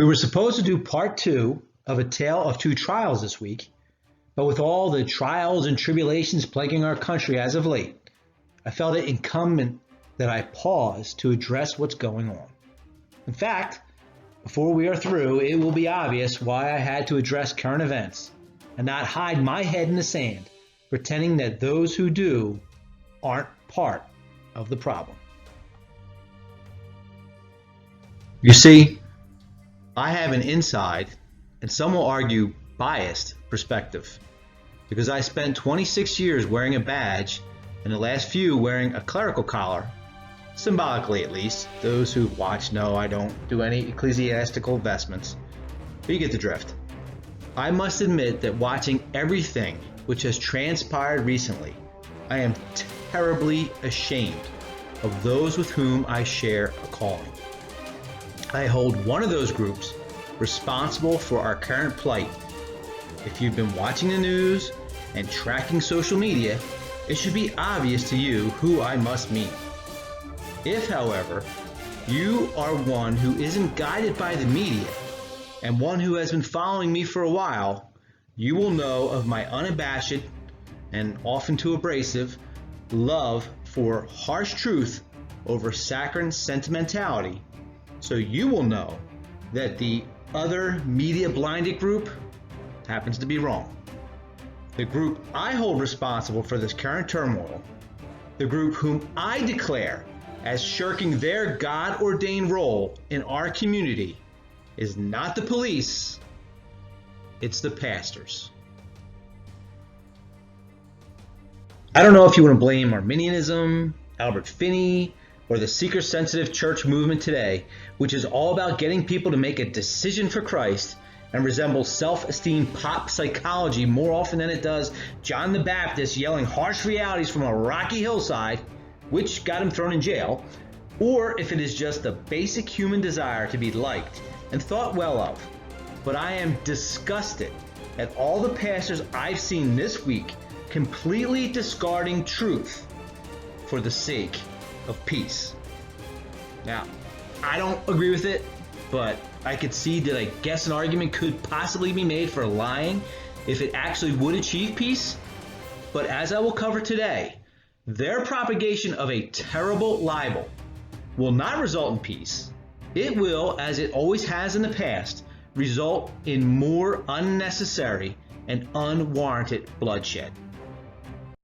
We were supposed to do part 2 of A Tale of Two Trials this week, but with all the trials and tribulations plaguing our country as of late, I felt it incumbent that I pause to address what's going on. In fact, before we are through, it will be obvious why I had to address current events and not hide my head in the sand, pretending that those who do aren't part of the problem. You see, I have an inside, and some will argue biased, perspective, because I spent 26 years wearing a badge and the last few wearing a clerical collar, symbolically at least. Those who've watched know I don't do any ecclesiastical vestments, but you get the drift. I must admit that watching everything which has transpired recently, I am terribly ashamed of those with whom I share a calling. I hold one of those groups responsible for our current plight. If you've been watching the news and tracking social media, it should be obvious to you who I must mean. If, however, you are one who isn't guided by the media and one who has been following me for a while, you will know of my unabashed and often too abrasive love for harsh truth over saccharine sentimentality. So you will know that the other media-blinded group happens to be wrong. The group I hold responsible for this current turmoil, the group whom I declare as shirking their God-ordained role in our community, is not the police, it's the pastors. I don't know if you want to blame Arminianism, Albert Finney, or the seeker-sensitive church movement today, which is all about getting people to make a decision for Christ and resembles self-esteem pop psychology more often than it does John the Baptist yelling harsh realities from a rocky hillside, which got him thrown in jail, or if it is just the basic human desire to be liked and thought well of. But I am disgusted at all the pastors I've seen this week completely discarding truth for the sake of peace. Now, I don't agree with it, but I could see that I guess an argument could possibly be made for lying if it actually would achieve peace. But as I will cover today, their propagation of a terrible libel will not result in peace. It will, as it always has in the past, result in more unnecessary and unwarranted bloodshed.